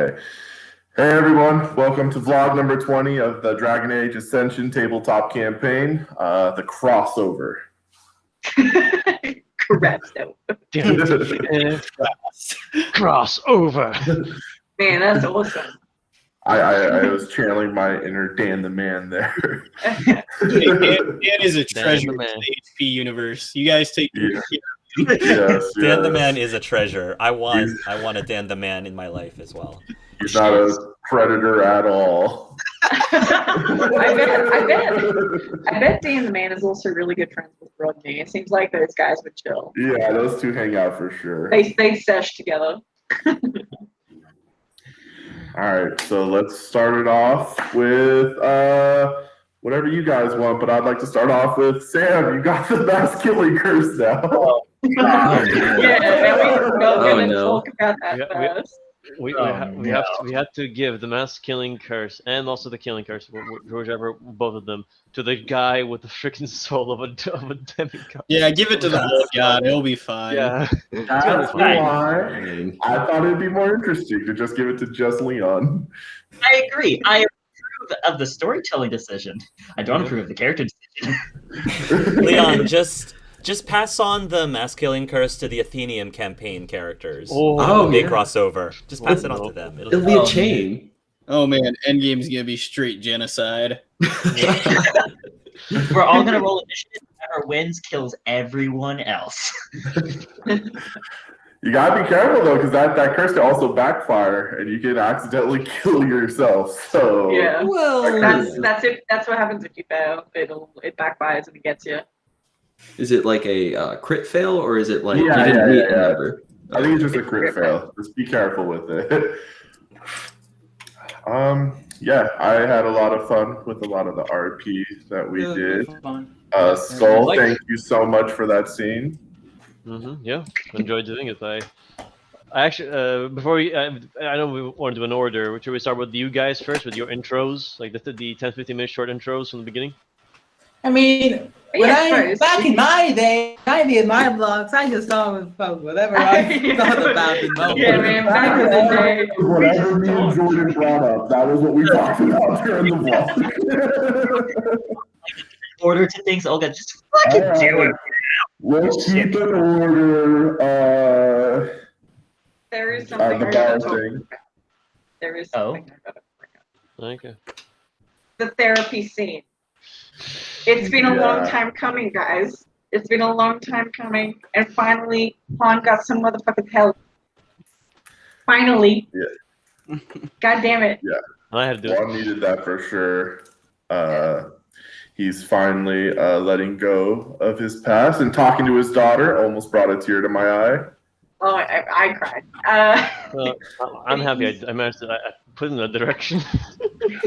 Hey everyone, welcome to vlog number 20 of the Dragon Age Ascension tabletop campaign, the crossover. Correct. Crossover. Man, that's awesome. I was channeling my inner Dan the Man there. Dan is a treasure in the HP universe. You guys take Yes, Dan the Man is a treasure. I want a Dan the Man in my life as well. He's not a predator at all. I bet Dan the Man is also really good friends with Rodney. It seems like those guys would chill. Yeah, those two hang out for sure. They sesh together. All right, so let's start it off with whatever you guys want, but I'd like to start off with Sam. You got the mass killing curse now. Yeah, we can talk about that first. We have to give the mass killing curse and also the killing curse, whichever, both of them, to the guy with the freaking soul of a demigod. Yeah, give it to the whole god. It'll be fine. Yeah. That's why I thought it'd be more interesting to just give it to just Leon. I agree. I approve of the storytelling decision. I don't approve of the character decision. Leon, just pass on the mass killing curse to the Athenium campaign characters. They cross over. Just pass it on to them. It'll be a chain. Oh man, Endgame's gonna be straight genocide. We're all gonna roll initiative. Whoever wins kills everyone else. You gotta be careful though, because that curse can also backfire, and you can accidentally kill yourself. So Yeah, Well, that's it. That's what happens if you fail. It backfires and it gets you. is it like a crit fail, or is it like you Yeah, didn't meet yeah. a number? I think it's just a crit fail. Just be careful with it. Yeah, I had a lot of fun with a lot of the RP that we did. Skull, thank you so much for that scene. Yeah, enjoyed doing it. I actually, before I know we want to do an order. Should we start with you guys first with your intros, like the 10-15 minute short intros from the beginning? I mean, back in my day, I did my vlogs. I just thought it was fun. Whatever I thought about the moment. Yeah, man, back in the day. Whatever me and Jordan brought up, that was what we talked about during the vlog. Order to things, Olga, just fucking do it. Let's keep an order. There is something The I bar gotta talk thing. about. There is something I gotta bring up. Okay. The therapy scene. It's been a long time coming, guys. It's been a long time coming, and finally, Han got some motherfucking help. Finally. Yeah. God damn it. Yeah. I had to do it. Juan needed that for sure. He's finally letting go of his past and talking to his daughter. Almost brought a tear to my eye. Oh, I cried. I'm happy I managed to I put in that direction.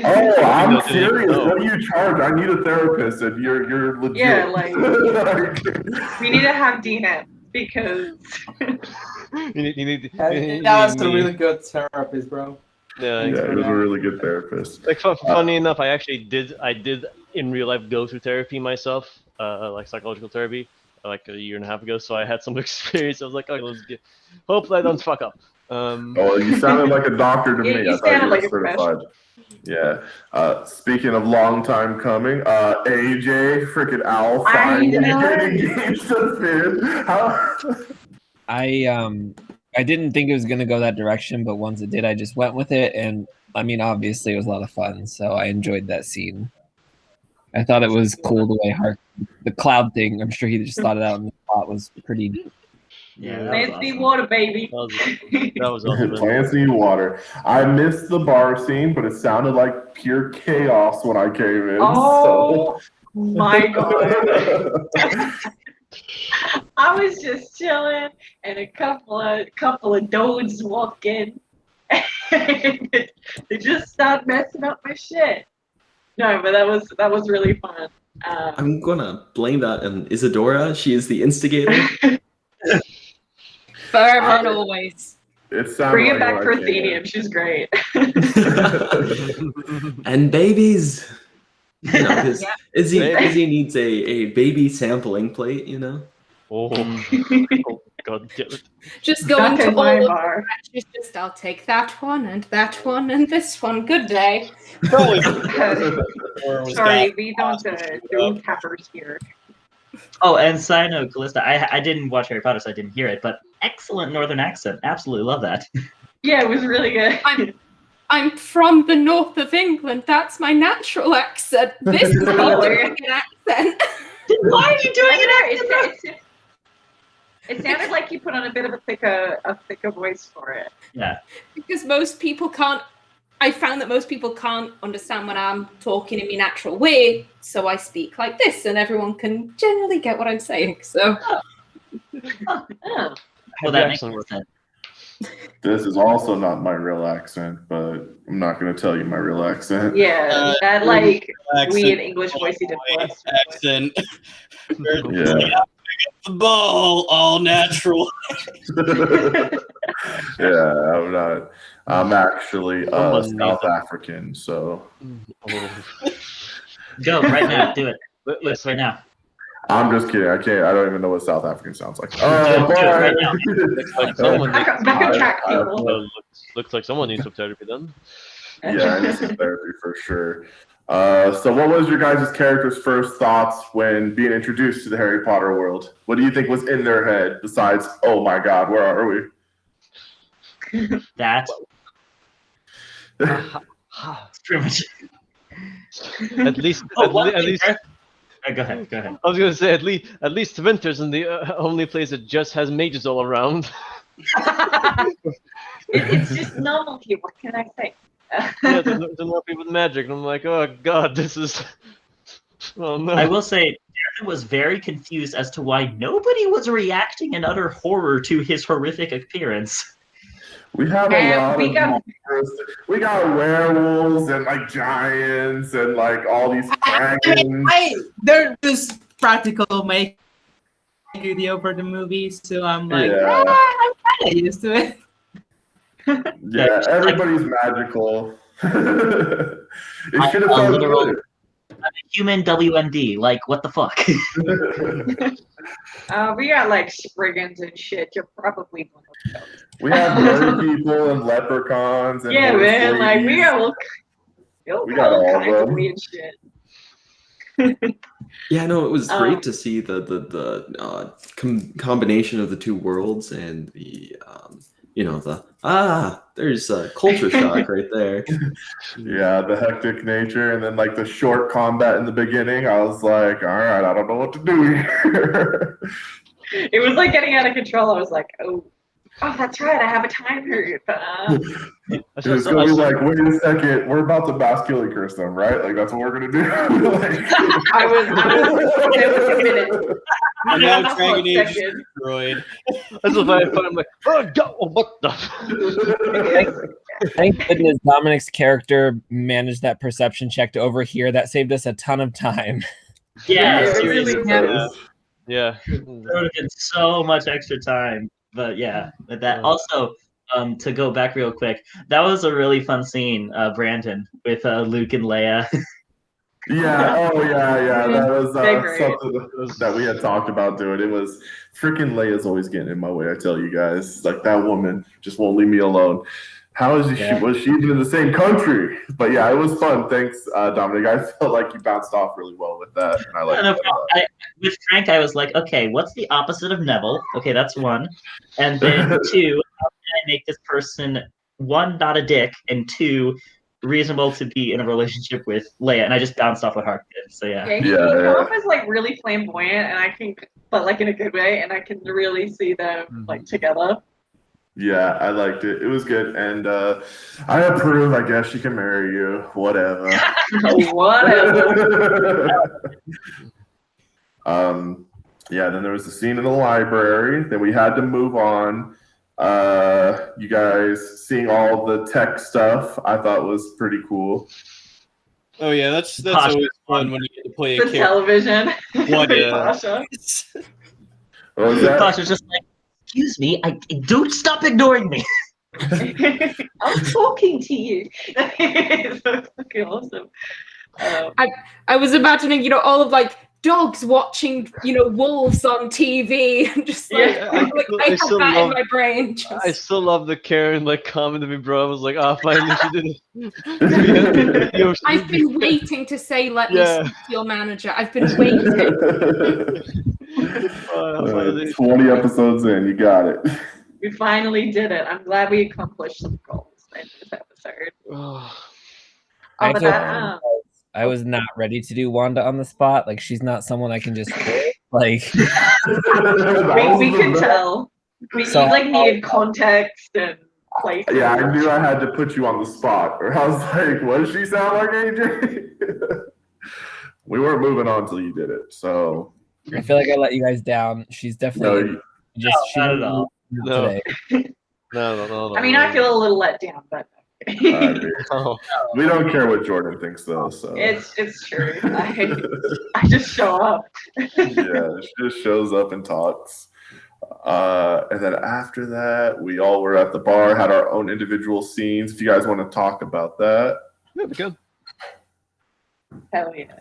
Oh, I'm serious. What do you charge? I need a therapist, and you're legit. Yeah, like we need to have DNF because you need That's a really good therapist, bro. Yeah, Yeah, it was a really good therapist. like funny enough, I did in real life go through therapy myself, like psychological therapy, like a year and a half ago. So I had some experience. I was like, okay, hopefully I don't fuck up. Oh, you sounded like a doctor to me. You I thought you sounded were like a certified. Yeah. Speaking of long time coming, AJ, freaking Al, finally getting engaged to Finn. How? I didn't think it was gonna go that direction, but once it did, I just went with it, and I mean, obviously, it was a lot of fun, so I enjoyed that scene. I thought it was cool the way the cloud thing. I'm sure he just thought it out, and the plot was pretty. Yeah, let's be water, baby. That was awesome. Plants need water. I missed the bar scene, but it sounded like pure chaos when I came in. Oh my god! I was just chilling, and a couple of dudes walk in, and they just start messing up my shit. No, but that was really fun. I'm gonna blame that on Isadora. She is the instigator. Forever and always. Bring it back for Athenium. She's great. And babies. You know, because Izzy needs a baby sampling plate, you know? Oh. God damn it. Just going Back to in my all of bar. the matches, just I'll take that one and this one. Good day. Probably. Sorry, we don't do tappers here. Oh, and side note, Callista, I didn't watch Harry Potter, so I didn't hear it, but excellent northern accent. Absolutely love that. Yeah, it was really good. I'm from the north of England. That's my natural accent. This is my American accent. Why are you doing it? It sounded like you put on a bit of a thicker voice for it. Yeah. Because most people can't. I found that most people can't understand when I'm talking in my natural way, so I speak like this, and everyone can generally get what I'm saying. So. Well, that makes more sense. This is also not my real accent, but I'm not going to tell you my real accent. Yeah, that like weird English voice he did for us. Accent. Yeah. The ball, all natural. Yeah, I'm actually South African, so. Go right now, do it. Let's right now. I'm just kidding. I can't. I don't even know what South African sounds like. Right now. Looks like someone needs some therapy then. Yeah, I need some therapy for sure. So what was your guys' characters' first thoughts when being introduced to the Harry Potter world? What do you think was in their head besides, oh my God, where are we? That. Pretty much. At least. Go ahead. I was gonna say at least Winter's in the only place that just has mages all around. It's just novelty. What can I say? Yeah, there's no people with magic, and I'm like, oh God, this is. Oh no. I will say, Darren was very confused as to why nobody was reacting in utter horror to his horrific appearance. We have a lot of monsters. We got werewolves and like giants and like all these dragons. They're just practical make video for the movies, so I'm like, I'm kind of used to it. Yeah, everybody's magical. It should have felt good. I'm a human WMD. Like, what the fuck? We got like spriggans and shit. You're probably one of those. We have merry people and leprechauns. And yeah, man. Like we got all kinds of weird shit. Yeah, no, it was great to see the combination of the two worlds and the there's a culture shock right there. Yeah, the hectic nature and then like the short combat in the beginning. I was like, all right, I don't know what to do here. It was like getting out of control. I was like, oh, that's right. I have a timer. It's gonna be like, wait a second, we're about to masculine curse them, right? Like that's what we're gonna do. I was committed. And now Dragon Age is destroyed. That's what I'm like, oh God, what the? Thank goodness Dominic's character managed that perception check to overhear. That saved us a ton of time. Yeah, seriously. Yeah. There would have been so much extra time. But yeah, that also, to go back real quick, that was a really fun scene, Brandon, with Luke and Leia. Yeah, that was something that we had talked about doing. It was freaking Leia's always getting in my way, I tell you guys. Like that woman just won't leave me alone. How is was she even in the same country? But yeah, it was fun. Thanks, Dominic. I felt like you bounced off really well with that. And I like with Frank, I was like, okay, what's the opposite of Neville? Okay, that's one. And then two, how can I make this person, one, not a dick, and two, reasonable to be in a relationship with Leia? And I just bounced off what Hark did. So yeah. He came off as like really flamboyant, and I can, but like in a good way, and I can really see them like together. Yeah, I liked it. It was good, and I approve. I guess she can marry you. Whatever. Whatever. Yeah. Then there was the scene in the library. Then we had to move on. You guys seeing all the tech stuff, I thought was pretty cool. Oh yeah, that's always fun when you get to play a the character. television. What? What was that? Pasha's just like, excuse me, I don't stop ignoring me. I'm talking to you. It's so fucking awesome. I was imagining, all of like dogs watching, wolves on TV, and just like, I have that in my brain. I still love the Karen comment to me, bro. I was like, finally she did it. I've been waiting to say, let me speak to your manager. I've been waiting. 20 episodes in, you got it. We finally did it. I'm glad we accomplished some goals in this episode. I was not ready to do Wanda on the spot. Like, she's not someone I can just like. we could tell. We needed context and place. Yeah, I knew I had to put you on the spot, or I was like, "What does she sound like, AJ?" We weren't moving on until you did it, so. I feel like I let you guys down. She's definitely not at all. Today. No. I mean, I feel a little let down, but. We don't care what Jordan thinks, though. So it's true. I just show up. Yeah, she just shows up and talks. And then after that, we all were at the bar, had our own individual scenes. If you guys want to talk about that, yeah, good. Hell yeah!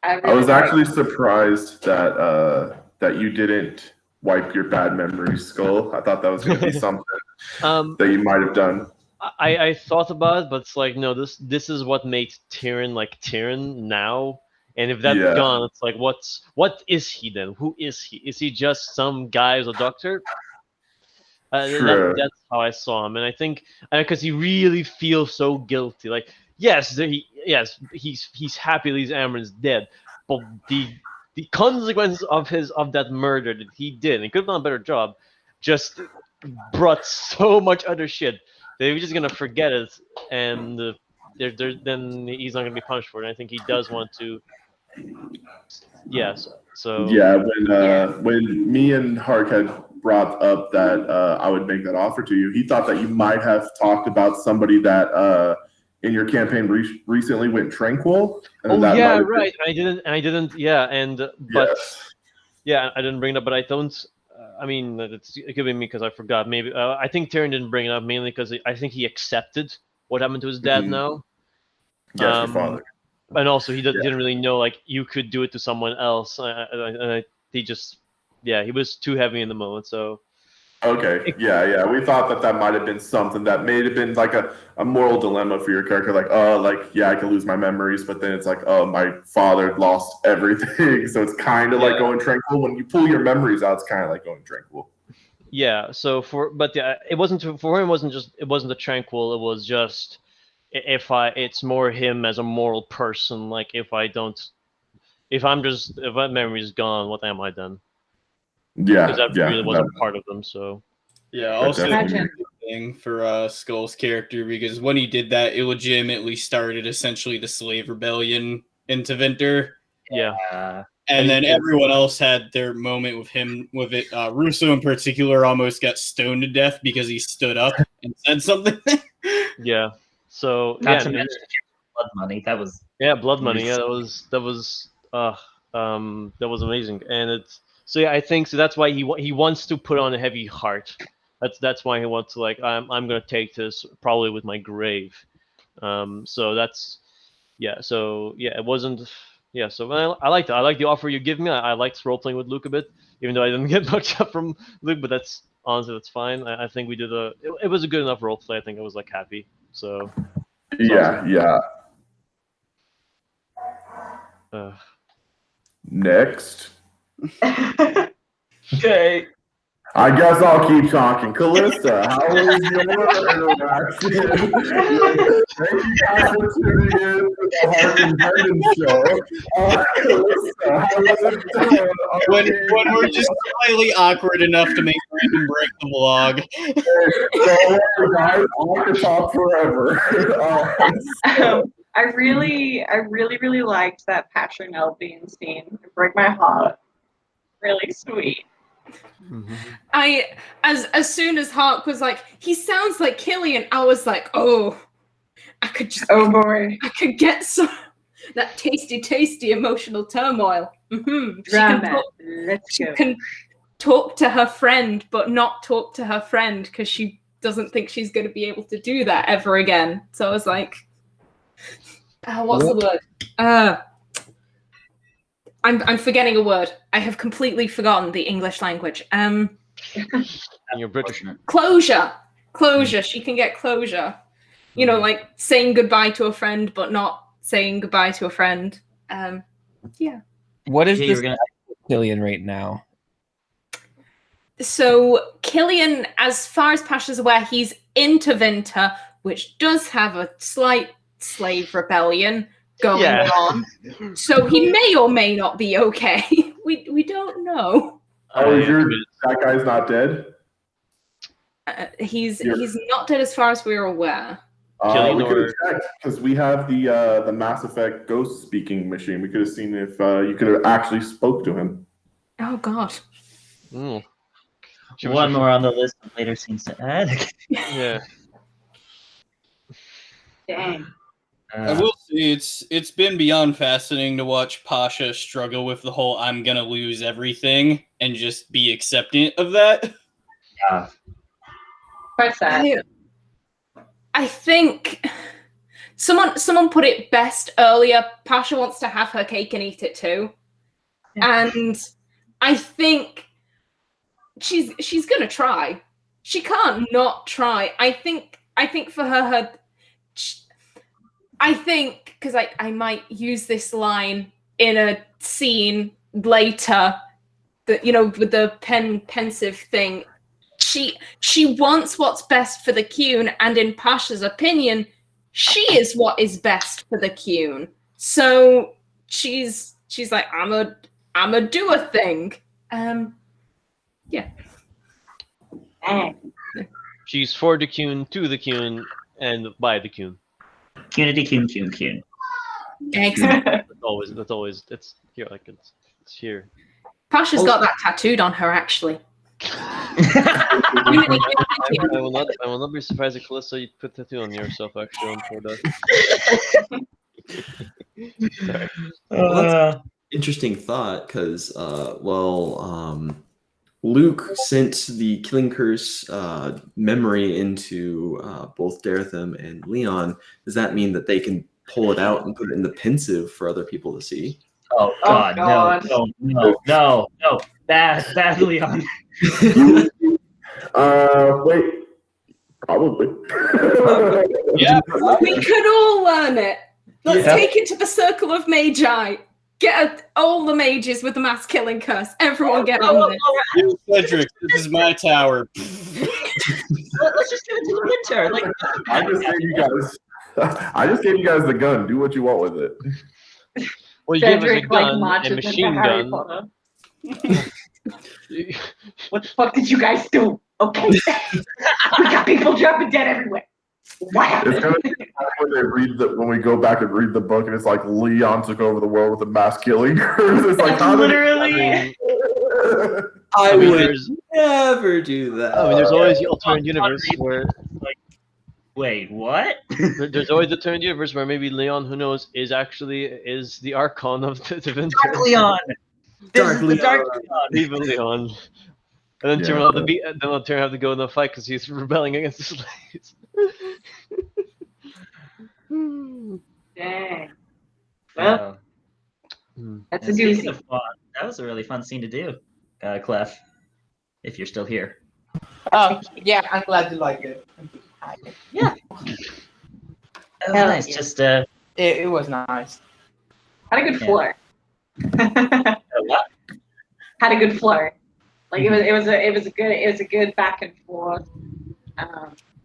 I was actually surprised that you didn't wipe your bad memory, Skull. I thought that was going to be something that you might have done. I thought about it, but it's like, no, this is what makes Tyrion like Tyrion now. And if that's gone, it's like, what is he then? Who is he? Is he just some guy who's a doctor? That's how I saw him, and I think because he really feels so guilty. Like, he's happy Lise Amren's dead, but the consequences of that murder that he did, and he could have done a better job, just brought so much other shit. They're just gonna forget it, and then he's not gonna be punished for it. And I think he does want to. Yes. So. Yeah. When me and Hark had brought up that I would make that offer to you, he thought that you might have talked about somebody that in your campaign recently went tranquil. And right. I didn't. Yeah, but I didn't bring it up, but I don't. I mean, it could be me because I forgot. Maybe I think Tyrion didn't bring it up mainly because I think he accepted what happened to his dad now. Yes, your father. And also, he didn't really know like you could do it to someone else. He was too heavy in the moment. So. Okay. Yeah. We thought that might have been something that may have been like a moral dilemma for your character. Like, I can lose my memories, but then it's like, my father lost everything. So it's kind of like going tranquil. When you pull your memories out, it's kind of like going tranquil. Yeah. So it wasn't for him. It wasn't a tranquil. It was just it's more him as a moral person. Like if my memory is gone, what am I then? Yeah, because that really wasn't part of them. So also a good thing for Skull's character, because when he did that, it legitimately started essentially the slave rebellion into Winter. Yeah, and then everyone else had their moment with him with it. Russo in particular almost got stoned to death because he stood up and said something. Yeah. So not to mention blood money. That was blood money. Yeah, that was amazing, and it's. So I think so. That's why he wants to put on a heavy heart. That's why he wants to I'm gonna take this probably with my grave. So that's So it wasn't. Yeah. So I liked it. I like the offer you give me. I liked role playing with Luke a bit, even though I didn't get much up from Luke. But that's fine. I think we did it was a good enough role play. I think I was happy. So. Yeah. Next. Okay. I guess I'll keep talking. Callista, how was your interaction? Thank you guys for tuning in to the Hark and Brendan show. Callista, how was it when we're just slightly awkward enough to make Brandon break the vlog. So, guys, I can talk forever. I really liked that Patronelle being seen. It broke my heart. Really sweet. Mm-hmm. As soon as Hark was like, he sounds like Killian, I was like, oh, I could just boy, I could get some that tasty emotional turmoil. Mm-hmm. She can talk to her friend, but not talk to her friend because she doesn't think she's going to be able to do that ever again. So I was like, what's the word? I'm forgetting a word. I have completely forgotten the English language. And you're British. Closure. Closure. She can get closure. You know, like saying goodbye to a friend, but not saying goodbye to a friend. Yeah. What is this Killian right now? So Killian, as far as Pasha's aware, he's into Vinter, which does have a slight slave rebellion going on. So he may or may not be okay. We don't know. Oh, that guy's not dead? He's not dead as far as we're aware. We could have checked because we have the Mass Effect ghost speaking machine. We could have seen if you could have actually spoke to him. Oh God. Mm. One more on the list of later scenes to add. Yeah. Dang. I will say it's been beyond fascinating to watch Pasha struggle with the whole "I'm gonna lose everything" and just be acceptant of that. Yeah. Quite sad. I think someone put it best earlier. Pasha wants to have her cake and eat it too, and I think she's gonna try. She can't not try. I think for her I think because I might use this line in a scene later, that with the pensive thing. She wants what's best for the Qun, and in Pasha's opinion, she is what is best for the Qun. So she's like, I'm a do a thing. Yeah. She's for the Qun, to the Qun, and by the Qun. Qunity, Qun. Excellent. That's always it's here, like it's here. Pasha's got that tattooed on her, actually. I will not be surprised if Calista you put tattoo on yourself actually on for that. Well, that's an interesting thought because Luke sent the Killing Curse memory into both Daretham and Leon. Does that mean that they can pull it out and put it in the pensive for other people to see? Oh God, no. Bad Leon. Wait. Probably. Yeah. We could all learn it. Let's take it to the Circle of Magi. Get all the mages with the mass killing curse. Everyone get on this. Cedric, this is my tower. Let's just give it to the Winter. Like I just gave you guys the gun. Do what you want with it. Well, you Cedric, gave us a gun, like, a machine gun. What the fuck did you guys do? Okay. We got people dropping dead everywhere. What happened? It's gonna be when we go back and read the book, and it's like Leon took over the world with a mass killing. It's like Literally. I would never do that. I mean, there's always the alternate universe where. Wait, what? There's always the alternate universe where maybe Leon, who knows, is the Archon of the Vinter. Dark Leon. Dark Leon. Evil Leon. And then Tyrion will have to go in the fight because he's rebelling against the slaves. Dang. Well, that's a doozy. That was a really fun scene to do, Clef. If you're still here. Oh yeah, I'm glad you like it. Yeah. That was nice. Yeah. Just It was nice. Had a good flirt. what? Had a good flirt. Like it was a good back and forth.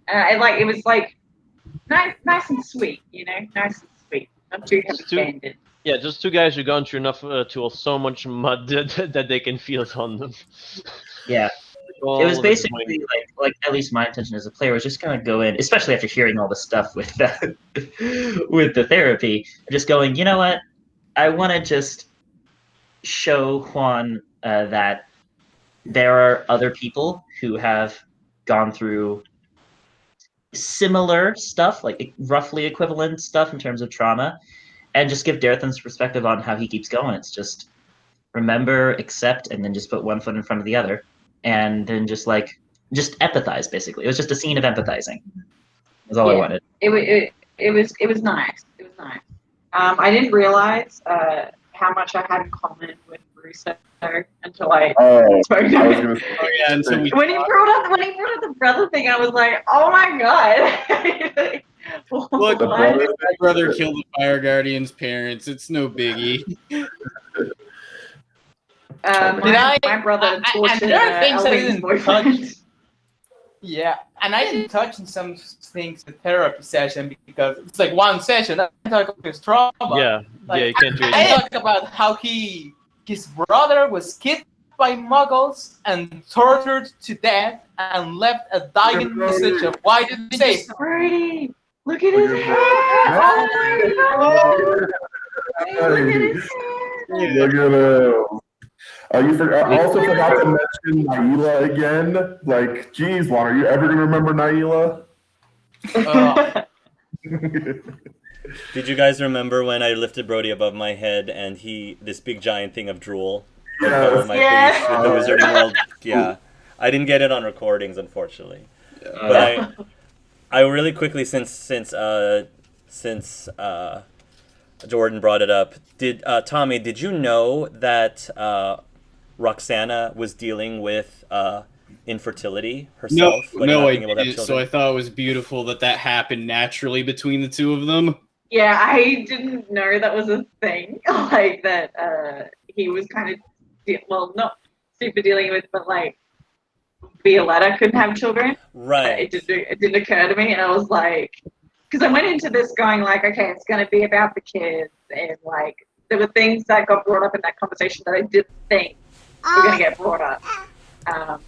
It was like nice and sweet, nice and sweet. Not too heavy-handed. Yeah, just two guys who've gone through enough to so much mud that they can feel it on them. Yeah. It was basically like at least my intention as a player was just gonna go in, especially after hearing all the stuff with the therapy, just going, you know what? I want to just show Juan that there are other people who have gone through similar stuff, like roughly equivalent stuff in terms of trauma, and just give Darethan's perspective on how he keeps going. It's just remember, accept, and then just put one foot in front of the other. And then just empathize, basically. It was just a scene of empathizing. That's all I wanted. It was nice. It was nice. I didn't realize how much I had in common with Russo until I spoke to him. When he brought up the brother thing, I was like, oh my god. Look, my brother killed the Fire Guardian's parents. It's no biggie. My brother tortured Elvin's boyfriend. Yeah, and I didn't touch on some things in the therapy session because it's like one session. I talk about his trauma. Yeah, you can't do it. I talk about how his brother was kidnapped by Muggles and tortured to death and left a dying message of why did he say Brady, look at his hair! Oh my god! Look at his hair! Look at him. You also forgot to mention Naila again. Like, geez, Juan, are you ever going to remember Naila? Did you guys remember when I lifted Brody above my head and this big giant thing of drool fell on my face with the Wizarding World? Yeah. I didn't get it on recordings, unfortunately. But I really quickly, since Jordan brought it up, Tommy, did you know that Roxana was dealing with infertility herself? No, I didn't. So I thought it was beautiful that happened naturally between the two of them. Yeah, I didn't know that was a thing. Like that he was kind of, not super dealing with, but like Violetta couldn't have children. Right. It didn't occur to me, and I was like, because I went into this going like, okay, it's going to be about the kids, and like there were things that got brought up in that conversation that I didn't think were going to get brought up. And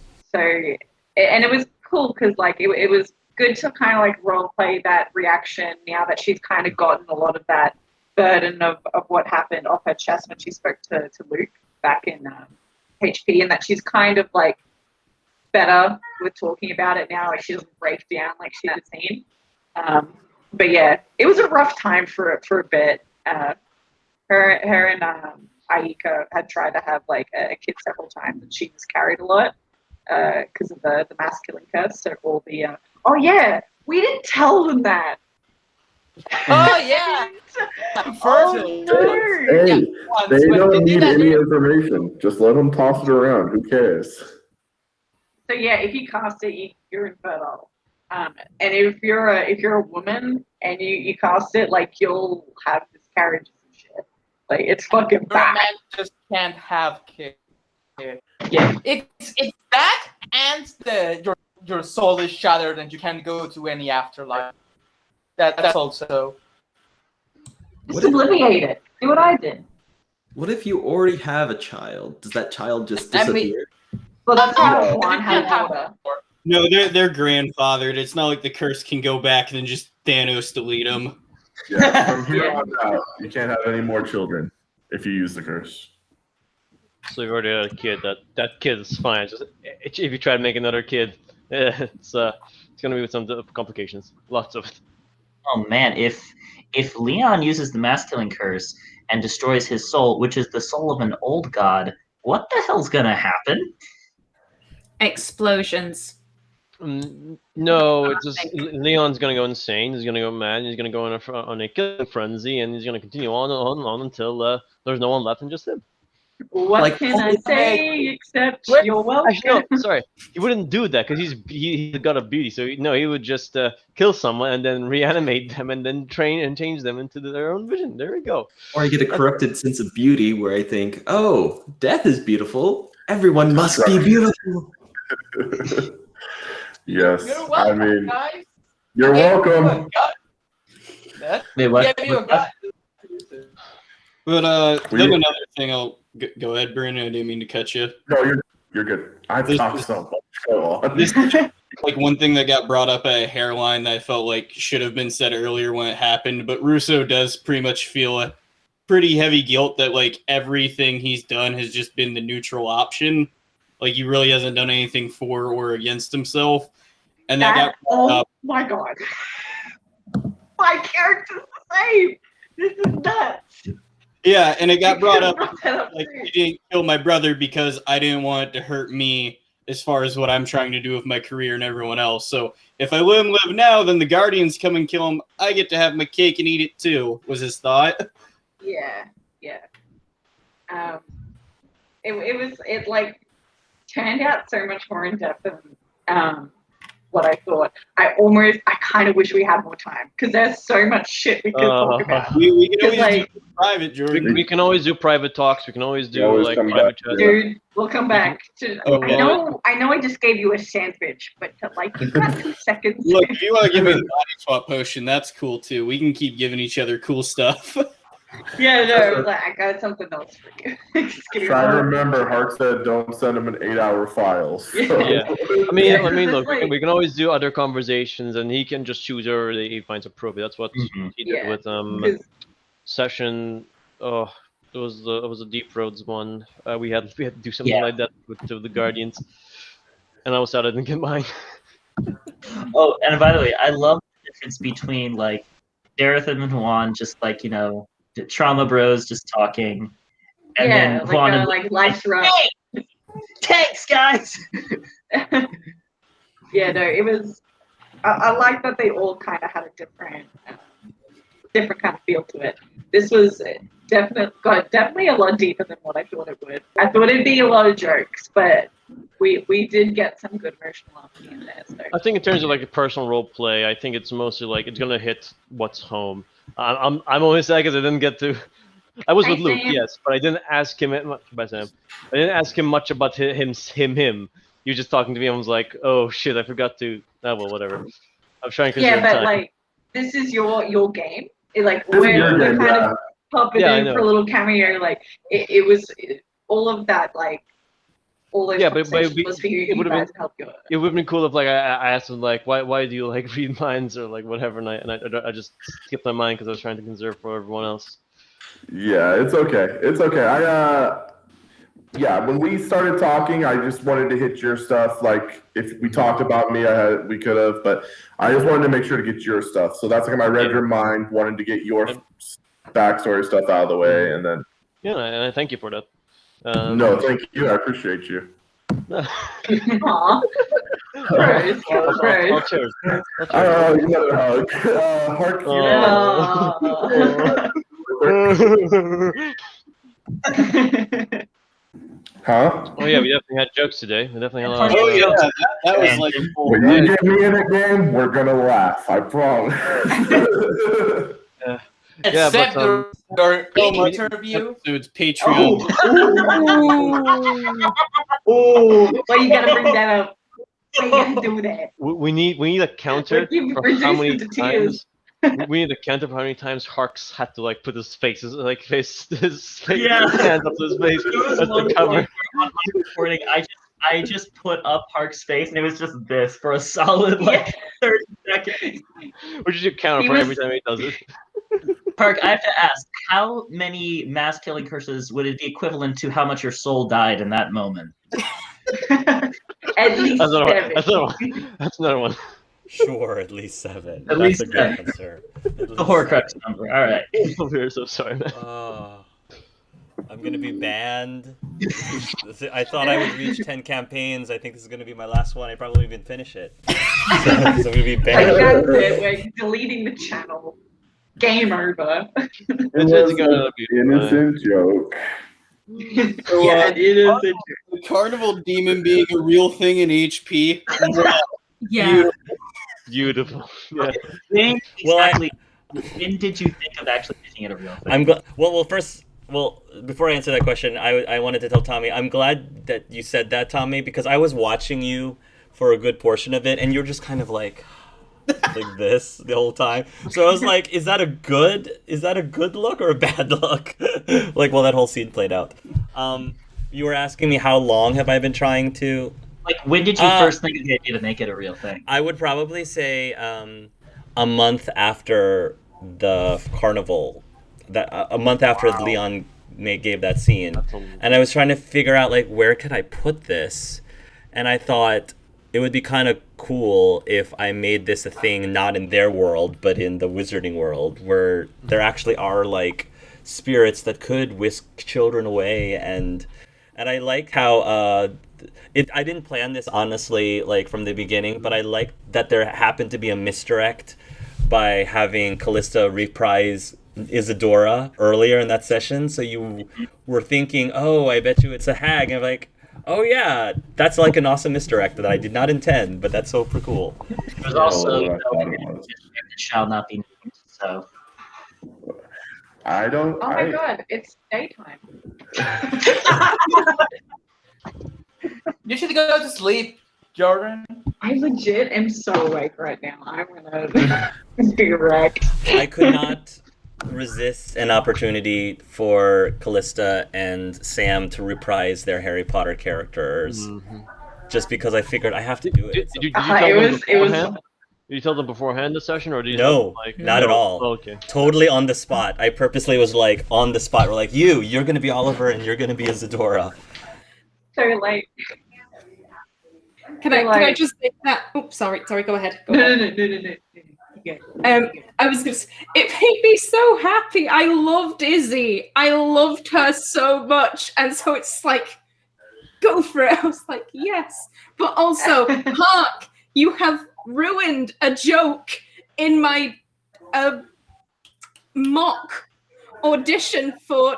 it was cool because like it was good to kind of like role play that reaction now that she's kind of gotten a lot of that burden of what happened off her chest when she spoke to Luke back in HP, and that she's kind of like better with talking about it now. Like she doesn't break down like she had seen. But yeah, it was a rough time for a bit. Her and Aika had tried to have like a kid several times, and she miscarried a lot because of the masculine curse. So all the oh yeah, we didn't tell them that. Oh yeah. Hey, they don't need any information. Just let them toss it around. Who cares? So yeah, if you cast it, you're infertile. And if you're a woman and you cast it, like you'll have miscarriages and shit. Like it's fucking bad. Man just can't have kids. Yeah. It's that and your soul is shattered and you can't go to any afterlife. That's also. Just alleviate it. Do what I did. What if you already have a child? Does that child just disappear? Well, that's how Juan had daughter. No, they're grandfathered. It's not like the curse can go back and then just Thanos delete them. Yeah, from here on out, you can't have any more children if you use the curse. So you've already had a kid. That kid is fine. Just if you try to make another kid, it's gonna be with some complications. Lots of it. Oh man, if Leon uses the masculine curse and destroys his soul, which is the soul of an old god, what the hell's gonna happen? Explosions. No, it's just Leon's gonna go insane. He's gonna go mad. He's gonna go on a killing frenzy, and he's gonna continue on until there's no one left and just him. What can I say except you're welcome? Actually, no, sorry, he wouldn't do that because he's got a beauty. So he would just kill someone and then reanimate them and then train and change them into their own vision. There we go. Or I get a corrupted sense of beauty where I think, oh, death is beautiful. Everyone must be beautiful. Yes, You're welcome, I mean, guys. you're welcome. Wait, what? But then another thing, I'll go ahead, Brandon. I didn't mean to cut you. No, you're good. I've talked so much. Go on. This like one thing that got brought up at a hairline that I felt like should have been said earlier when it happened. But Russo does pretty much feel a pretty heavy guilt that like everything he's done has just been the neutral option. Like he really hasn't done anything for or against himself. And that got brought up. My god. My character's the same. This is nuts. Yeah, and it got brought up like you didn't kill my brother because I didn't want it to hurt me as far as what I'm trying to do with my career and everyone else. So if I let him live now, then the Guardians come and kill him. I get to have my cake and eat it too, was his thought. Yeah. It like turned out so much more in depth than what I thought. I kind of wish we had more time because there's so much shit we could talk about. We can always like, do private, Jordan. We can always do private talks. We can always do like private chats. Dude, we'll come back to. Oh, I know. I just gave you a sandwich, but like you've got 2 seconds. Look, if you want to give me a body swap potion, that's cool too. We can keep giving each other cool stuff. Yeah, no, like, I got something else for you. Try to remember, Hart said don't send him an 8-hour file. So. Yeah. I mean, look, like, we can always do other conversations, and he can just choose whatever he finds appropriate. That's what he did with Session. Oh, it was a Deep Roads one. We had to do something like that with the Guardians, and I was sad I didn't get mine. Oh, and by the way, I love the difference between like Daretham and Juan, just like the trauma bros just talking, and then like, Juan and like life's rough. Hey! Thanks, guys. Yeah, no, it was. I like that they all kind of had a different kind of feel to it. This was definitely a lot deeper than what I thought it would. I thought it'd be a lot of jokes, but we did get some good emotional honesty in there. So. I think in terms of like a personal role play, I think it's mostly like it's gonna hit what's home. I'm only sad because I didn't get to. I was with Luke, yes, but I didn't ask him much. Bye, Sam. I didn't ask him much about him. He was just talking to me. I was like, oh shit, I forgot to. Oh well, whatever. I'm trying to. Yeah, but time. Like this is your game. We're kind of popping in for a little cameo. Like it was all of that. Like all those conversations was for you guys to help you. It would have been cool if like I asked him like why do you like read minds or like whatever, and I just skipped my mind because I was trying to conserve for everyone else. Yeah, it's okay. It's okay. When we started talking, I just wanted to hit your stuff. Like, if we talked about me, we could have, but I just wanted to make sure to get your stuff. So that's like I read your mind, wanted to get your backstory stuff out of the way, and then. Yeah, and I thank you for that. No, thank you. I appreciate you. Aww. Praise. Cheers. Another hug. Huh? Oh yeah, we definitely had jokes today. We definitely had a lot of that was like. When you get me in a game, we're gonna laugh. I promise. Except your interview. So it's Patreon. Oh, why you gotta bring that up? Why you gotta do that? We need a counter for how many times. We need a counter for how many times Harks had to like put his face his hands up to his face as the cover. On my recording, I just put up Hark's face, and it was just this for a solid 30 seconds. Which is your counter for every time he does it. Park, I have to ask, how many mass killing curses would it be equivalent to how much your soul died in that moment? At least 7. That's another one. Sure, at least 7. At least 7. Answer. The Horcrux number. All right. We're so sorry, man. I'm gonna be banned. I thought I would reach 10 campaigns. I think this is gonna be my last one. I probably won't even finish it. So I'm gonna be banned. That's it. We're deleting the channel. Game over. It's gonna be an innocent joke. Yeah, it is. The Carnival Demon being a real thing in HP. Yeah. Beautiful. Yeah. Exactly. When did you think of actually making it a real thing? I'm glad. Well, before I answer that question, I wanted to tell Tommy, I'm glad that you said that, Tommy, because I was watching you for a good portion of it, and you're just kind of like this the whole time. So I was like, is that a good look or a bad look? Like, well, that whole scene played out. You were asking me how long have I been trying to. Like, when did you first think of the idea to make it a real thing? I would probably say a month after the carnival, a month after Leon gave that scene, and I was trying to figure out like where could I put this, and I thought it would be kind of cool if I made this a thing not in their world but in the wizarding world, where there actually are like spirits that could whisk children away, and I like how I didn't plan this honestly, like from the beginning, but I like that there happened to be a misdirect by having Callista reprise Isadora earlier in that session, so you were thinking, oh, I bet you it's a hag. And I'm like, oh yeah, that's like an awesome misdirect that I did not intend, but that's super cool. There's also it shall not be named, so. I don't. Oh my god, it's daytime. You should go to sleep, Jordan. I legit am so awake right now. I'm gonna be wrecked. I could not resist an opportunity for Callista and Sam to reprise their Harry Potter characters, just because I figured I have to do it. Did you tell them it was. Did you tell them beforehand the session, or did you? No, not at all. Oh, okay. Totally on the spot. I purposely was like on the spot. We're like, you're gonna be Oliver and you're gonna be Isadora. So like. Can I just say that? Oops, sorry. Go ahead. Go ahead. No. I was gonna say, it made me so happy. I loved Izzy. I loved her so much, and so it's like, go for it. I was like, yes, but also, Hark, you have ruined a joke in my mock audition for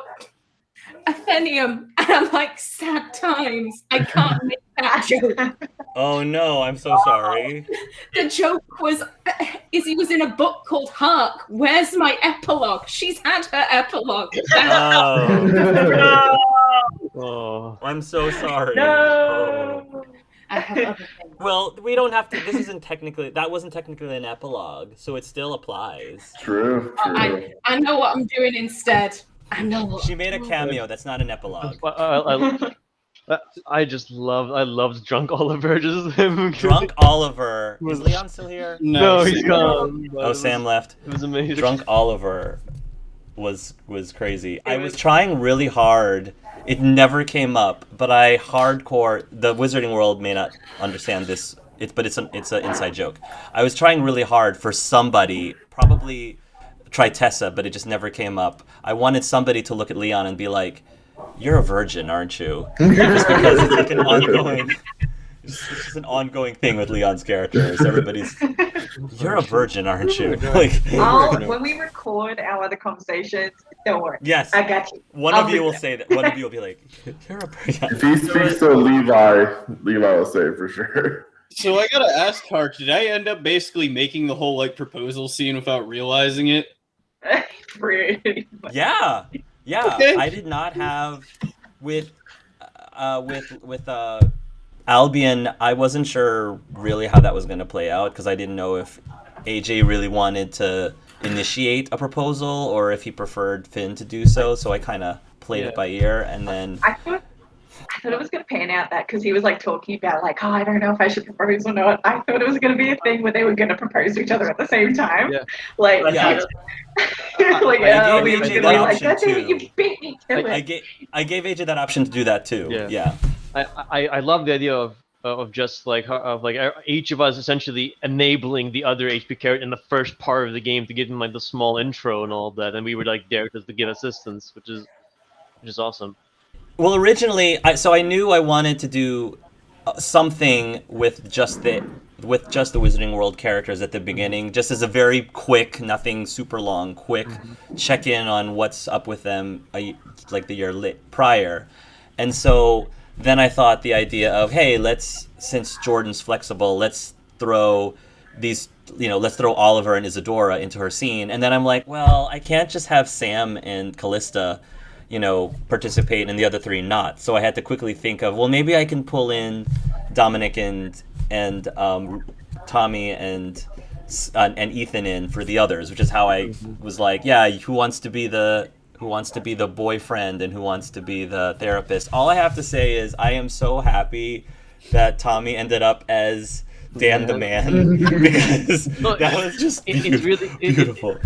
Athenium, and I'm like, sad times. I can't make that joke. Oh no, I'm so sorry. The joke was, Izzy was in a book called Hark. Where's my epilogue? She's had her epilogue. Oh, I'm so sorry. No. Oh. I have other things. Well, we don't have to. That wasn't technically an epilogue, so it still applies. True. I know what I'm doing instead. I know what She made a cameo. That's not an epilogue. I loved Drunk Oliver. Just him. Drunk Oliver. Is Leon still here? No, he's gone. Oh, Sam left. It was amazing. Drunk Oliver was crazy. I was trying really hard. It never came up, but I hardcore. The Wizarding world may not understand this, but it's an inside joke. I was trying really hard for somebody, probably try Tessa, but it just never came up. I wanted somebody to look at Leon and be like, "You're a virgin, aren't you?" Just because it's like an ongoing. It's just an ongoing thing with Leon's characters. Everybody's, "You're a virgin, aren't you?" Like, when we record our other conversations, don't worry. Yes, I got you. One of you will say that. One of you will be like, "You're a virgin." If he speaks to Levi will say it for sure. So I gotta ask, Hark, did I end up basically making the whole like proposal scene without realizing it? Yeah. Okay. I did not have with Albion. I wasn't sure really how that was going to play out because I didn't know if AJ really wanted to initiate a proposal or if he preferred Finn to do so. So I kind of played it by ear, and then I thought it was going to pan out that because he was like talking about like, oh, I don't know if I should propose or not. I thought it was going to be a thing where they were going to propose to each other at the same time. Yeah. Like, yeah. like, I we gave were AJ going to be that like, option that's it, too. you beat me to it. I gave AJ that option to do that too. Yeah. I love the idea of just like each of us essentially enabling the other HP character in the first part of the game to give him like the small intro and all that, and we were like there to give assistance, which is awesome. Well, originally, I knew I wanted to do something with just the Wizarding World characters at the beginning, just as a very quick, nothing super long, quick check in on what's up with them, like the year prior, and so then I thought the idea of, hey, since Jordan's flexible, let's throw Oliver and Isadora into her scene, and then I'm like, well, I can't just have Sam and Callista participate and the other three not. So I had to quickly think of, well, maybe I can pull in Dominic and Tommy and Ethan in for the others, which is how I was like, yeah, who wants to be the boyfriend and who wants to be the therapist. All I have to say is I am so happy that Tommy ended up as Dan the Man because that was just beautiful.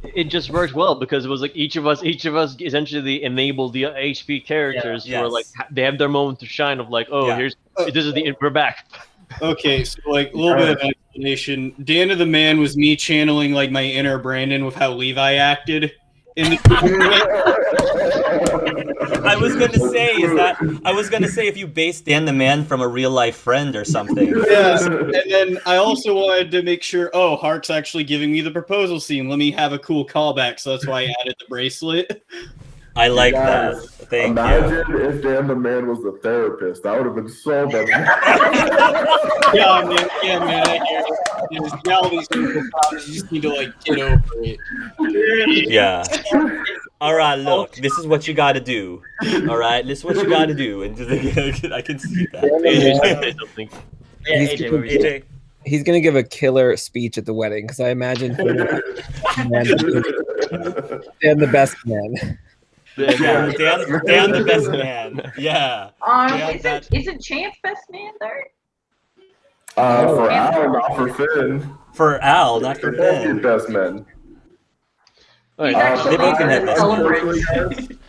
It just worked well because it was like each of us essentially enabled the HP characters who are like they have their moment to shine of like, we're back. Okay, so like a little bit of an explanation. Dan of the Man was me channeling like my inner Brandon with how Levi acted In the I was gonna say if you based Dan the Man from a real life friend or something. Yes, and then I also wanted to make sure. Oh, Hark's actually giving me the proposal scene. Let me have a cool callback. So that's why I added the bracelet. I like that. Thank Imagine you. if Dan the Man was the therapist. That would have been so much. Yeah, man. I hear it. There's now these people problems. You just need to like get over it. Yeah. All right, look. This is what you got to do. All right, this is what you got to do, and I can see that. AJ, he's gonna give a killer speech at the wedding because I imagine Dan the best man. Yeah, Dan the best man. Yeah. Isn't Chance best man there? For Al, not for Finn. For Al, not for Finn. Best men. He's actually they both can have celebrant.